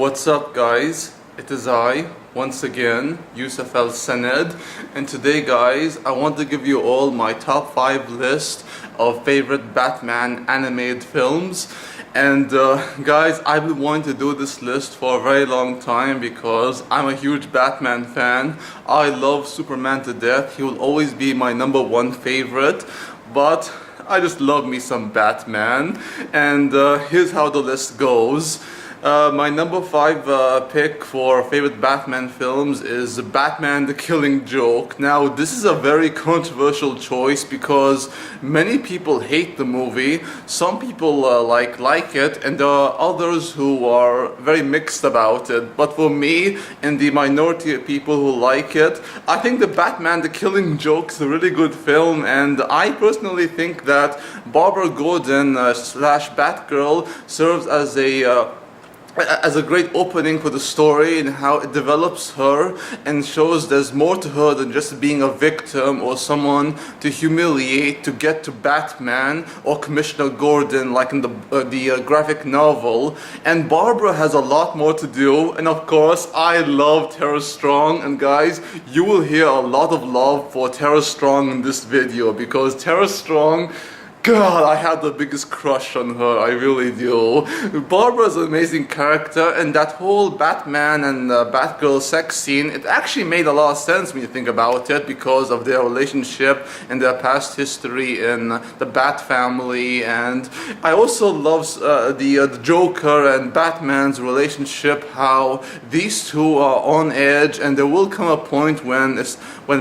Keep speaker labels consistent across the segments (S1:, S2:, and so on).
S1: What's up, guys? It is I, once again, Yusuf El Saned, and today, guys, I want to give you all my top 5 list of favorite Batman animated films. And guys, I've been wanting to do this list for a very long time because I'm a huge Batman fan. I love Superman to death. He will always be my #1 favorite, but I just love me some Batman. And here's how the list goes. My #5 pick for favorite Batman films is Batman the Killing Joke. Now, this is a very controversial choice because many people hate the movie. Some people like it, and there are others who are very mixed about it. But for me, and the minority of people who like it, I think the Batman the Killing Joke is a really good film, and I personally think that Barbara Gordon slash Batgirl serves as a great opening for the story and how it develops her and shows there's more to her than just being a victim or someone to humiliate to get to Batman or Commissioner Gordon like in the graphic novel. And Barbara has a lot more to do, and of course I love Tara Strong, and guys, you will hear a lot of love for Tara Strong in this video because Tara Strong, God, I have the biggest crush on her, I really do. Barbara's an amazing character, and that whole Batman and Batgirl sex scene, it actually made a lot of sense when you think about it because of their relationship and their past history in the Bat family. And I also love the Joker and Batman's relationship, how these two are on edge, and there will come a point when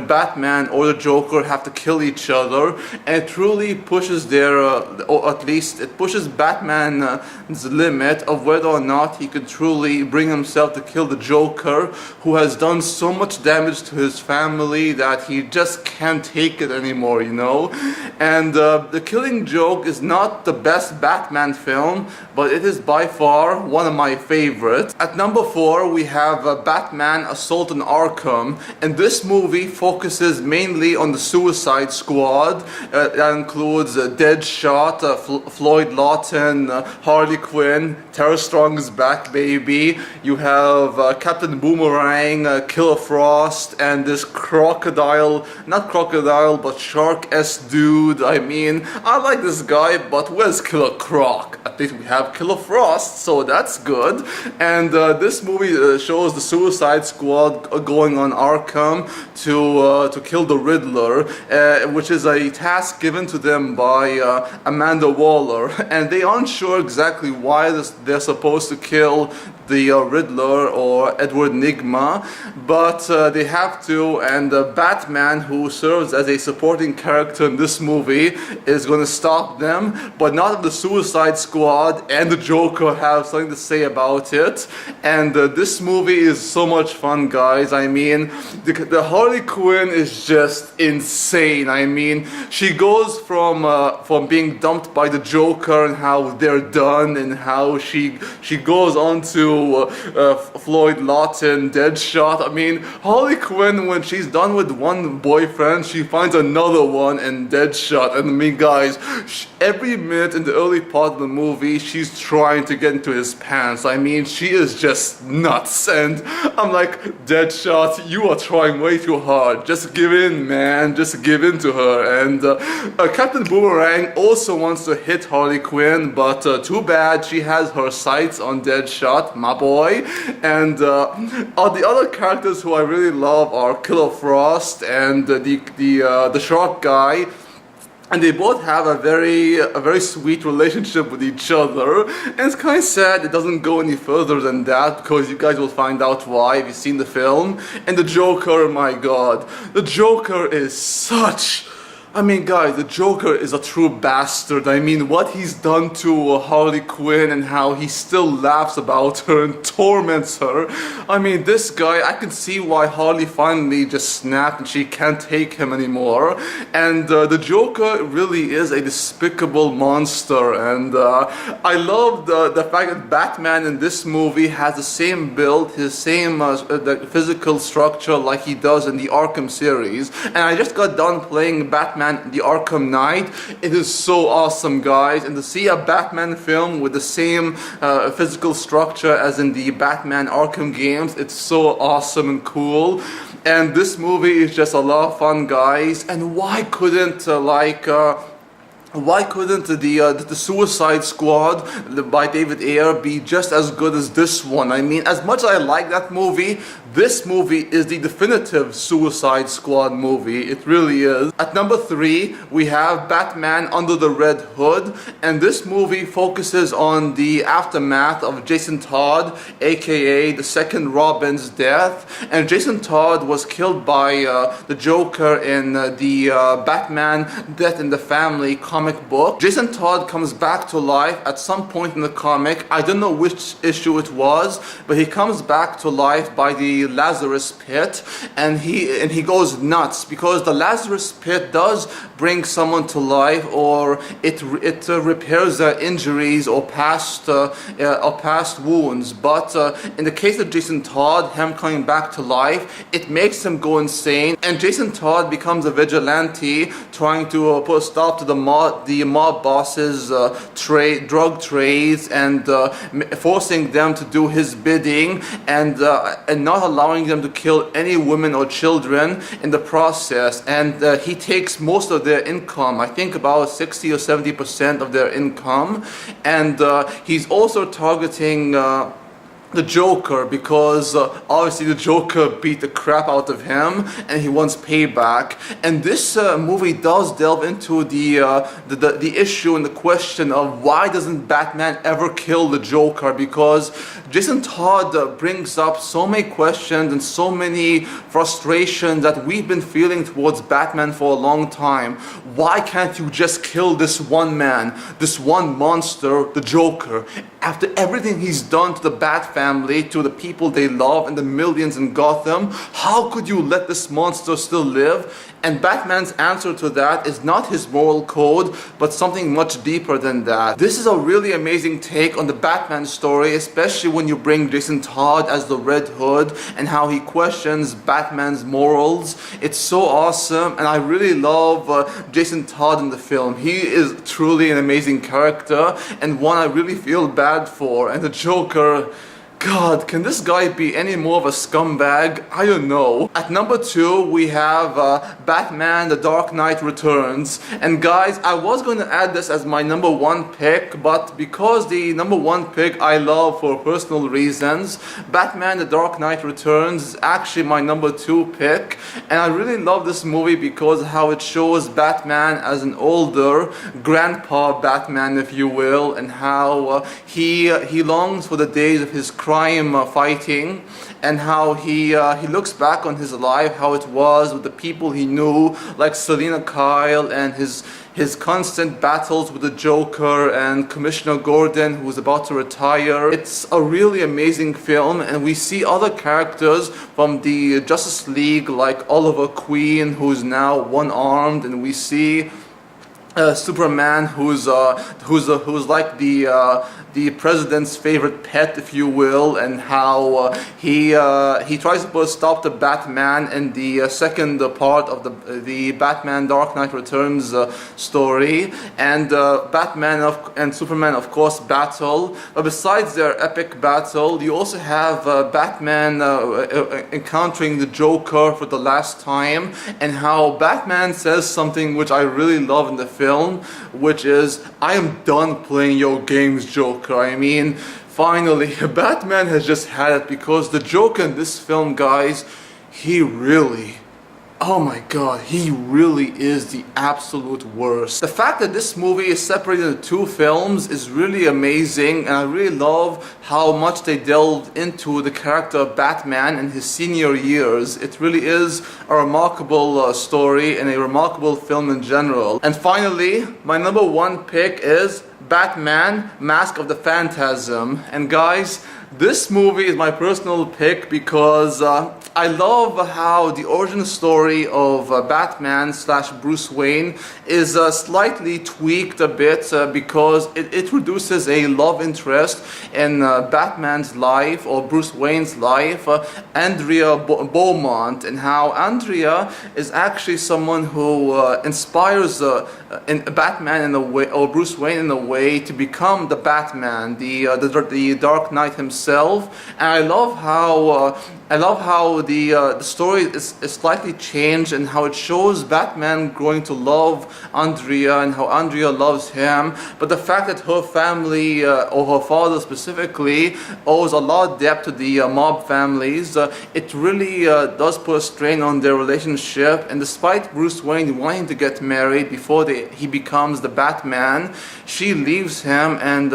S1: Batman or the Joker have to kill each other, and it truly pushes or at least it pushes Batman's limit of whether or not he could truly bring himself to kill the Joker, who has done so much damage to his family that he just can't take it anymore, you know? And The Killing Joke is not the best Batman film, but it is by far one of my favorites. At #4, we have Batman Assault on Arkham, and this movie focuses mainly on the Suicide Squad. That includes Deadshot, Floyd Lawton, Harley Quinn, Tara Strong is back, baby. You have Captain Boomerang, Killer Frost, and this not crocodile, but shark-esque dude. I mean, I like this guy, but where's Killer Croc? At least we have Killer Frost, so that's good. And this movie shows the Suicide Squad going on Arkham to kill the Riddler, which is a task given to them by Amanda Waller, and they aren't sure exactly why they're supposed to kill the Riddler or Edward Nygma, but they have to, and Batman, who serves as a supporting character in this movie, is going to stop them, but not if the Suicide Squad and the Joker have something to say about it. And this movie is so much fun, guys. I mean, the Harley Quinn is just insane. I mean, she goes from being dumped by the Joker and how they're done, and how she goes on to Floyd Lawton, Deadshot. I mean, Harley Quinn, when she's done with one boyfriend, she finds another one in Deadshot. And I mean, guys, every minute in the early part of the movie, she's trying to get into his pants. I mean, she is just nuts. And I'm like, Deadshot, you are trying way too hard. Just give in, man. Just give in to her. And Captain Boomerang also wants to hit Harley Quinn, but too bad she has her sights on Deadshot, my boy. And the other characters who I really love are Killer Frost and the shark guy. And they both have a very sweet relationship with each other, and it's kind of sad it doesn't go any further than that, because you guys will find out why if you've seen the film. And the Joker, my God, the Joker is such I mean, guys, the Joker is a true bastard. I mean, what he's done to Harley Quinn and how he still laughs about her and torments her. I mean, this guy, I can see why Harley finally just snapped and she can't take him anymore. And the Joker really is a despicable monster. And I love the fact that Batman in this movie has the same build, his same the physical structure like he does in the Arkham series. And I just got done playing Batman Batman: The Arkham Knight. It is so awesome, guys, and to see a Batman film with the same physical structure as in the Batman Arkham games, it's so awesome and cool. And this movie is just a lot of fun, guys. And why couldn't the Suicide Squad by David Ayer be just as good as this one? I mean, as much as I like that movie, this movie is the definitive Suicide Squad movie. It really is. At number 3, we have Batman Under the Red Hood, and this movie focuses on the aftermath of Jason Todd, aka the second Robin's death. And Jason Todd was killed by the Joker in the Batman Death in the Family comic book. Jason Todd comes back to life at some point in the comic. I don't know which issue it was, but he comes back to life by the Lazarus Pit, and he goes nuts because the Lazarus Pit does bring someone to life, or it repairs their injuries or past wounds. But in the case of Jason Todd, him coming back to life, it makes him go insane, and Jason Todd becomes a vigilante trying to put a stop to the mob bosses' drug trades, and forcing them to do his bidding, and not allowing them to kill any women or children in the process. And he takes most of their income, I think about 60 or 70% of their income, and he's also targeting the Joker because obviously the Joker beat the crap out of him and he wants payback. And this movie does delve into the issue and the question of why doesn't Batman ever kill the Joker, because Jason Todd brings up so many questions and so many frustrations that we've been feeling towards Batman for a long time. Why can't you just kill this one man, this one monster, the Joker? After everything he's done to the Bat family, to the people they love, and the millions in Gotham, how could you let this monster still live? And Batman's answer to that is not his moral code, but something much deeper than that. This is a really amazing take on the Batman story, especially when you bring Jason Todd as the Red Hood and how he questions Batman's morals. It's so awesome, and I really love Jason Todd in the film. He is truly an amazing character, and one I really feel bad for. And the Joker, God, can this guy be any more of a scumbag? I don't know. At number 2, we have Batman: The Dark Knight Returns. And guys, I was going to add this as my number 1 pick, but because the number 1 pick I love for personal reasons, Batman: The Dark Knight Returns is actually my number 2 pick. And I really love this movie because how it shows Batman as an older grandpa Batman, if you will, and how he longs for the days of his crime fighting, and how he looks back on his life, how it was with the people he knew, like Selina Kyle, and his constant battles with the Joker and Commissioner Gordon, who was about to retire. It's a really amazing film, and we see other characters from the Justice League, like Oliver Queen, who's now one-armed, and we see Superman, who's like the president's favorite pet, if you will, and how he tries to put a stop to Batman in the second part of the Batman Dark Knight Returns story, and Batman and Superman of course battle. But besides their epic battle, you also have Batman encountering the Joker for the last time, and how Batman says something which I really love in the film, which is, "I am done playing your games, Joker." I mean, finally, Batman has just had it, because the Joker in this film, guys, he really, oh my god, he really is the absolute worst. The fact that this movie is separated into 2 films is really amazing, and I really love how much they delved into the character of Batman in his senior years. It really is a remarkable story and a remarkable film in general. And finally, my number 1 pick is Batman: Mask of the Phantasm. And guys, This movie is my personal pick because I love how the origin story of Batman slash Bruce Wayne is slightly tweaked a bit because it introduces a love interest in Batman's life or Bruce Wayne's life, Andrea Beaumont, and how Andrea is actually someone who inspires Batman in a way, or Bruce Wayne in a way, to become the Batman, the Dark Knight himself. And I love how the story is slightly changed, and how it shows Batman growing to love Andrea and how Andrea loves him. But the fact that her family, or her father specifically, owes a lot of debt to the mob families, it really does put a strain on their relationship. And despite Bruce Wayne wanting to get married before he becomes the Batman, she leaves him and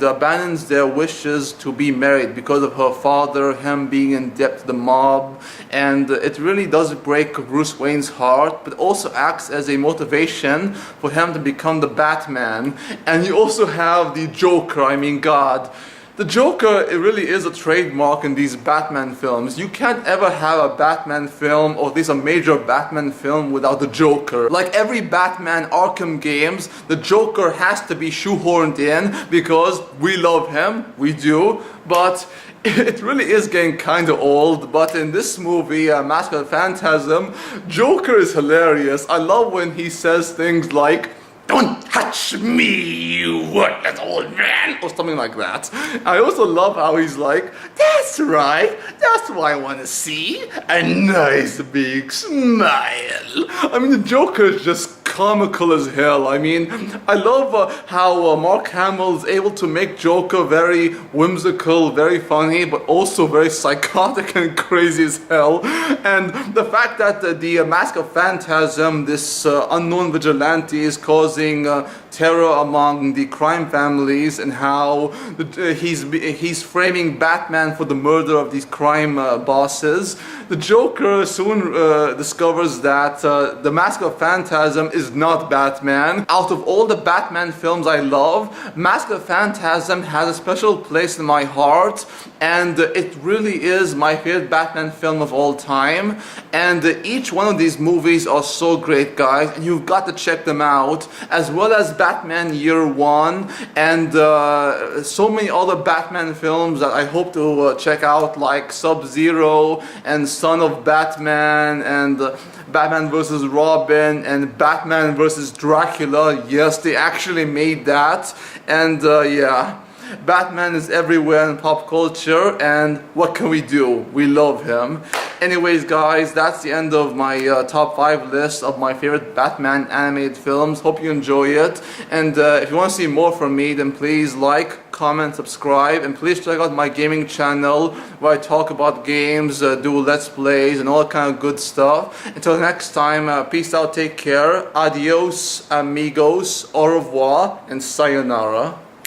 S1: abandons their wishes to be married because of her father, him being in debt to the mob. And it really does break Bruce Wayne's heart, but also acts as a motivation for him to become the Batman. And you also have the Joker. I mean, God. The Joker, it really is a trademark in these Batman films. You can't ever have a Batman film, or at least a major Batman film, without the Joker. Like every Batman Arkham games, the Joker has to be shoehorned in because we love him, we do, but it really is getting kind of old. But in this movie, Mask of the Phantasm, Joker is hilarious. I love when he says things like, "Don't touch me, you worthless old man," or something like that. I also love how he's like, "That's right, that's what I want to see, a nice big smile." I mean, the Joker is just comical as hell. I mean, I love how Mark Hamill is able to make Joker very whimsical, very funny, but also very psychotic and crazy as hell. And the fact that the Mask of Phantasm, this unknown vigilante, is causing terror among the crime families, and how he's framing Batman for the murder of these crime bosses. The Joker soon discovers that the Mask of Phantasm is not Batman. Out of all the Batman films I love, Mask of Phantasm has a special place in my heart, and it really is my favorite Batman film of all time. And each one of these movies are so great, guys, and you've got to check them out, as well as Batman Year One, and so many other Batman films that I hope to check out, like Sub-Zero and Son of Batman, and Batman vs. Robin, and Batman vs. Dracula. Yes, they actually made that. And yeah, Batman is everywhere in pop culture, and what can we do? We love him. Anyways, guys, that's the end of my top 5 list of my favorite Batman animated films. Hope you enjoy it. And if you want to see more from me, then please like, comment, subscribe, and please check out my gaming channel where I talk about games, do let's plays, and all kind of good stuff. Until next time, peace out, take care, adios, amigos, au revoir, and sayonara.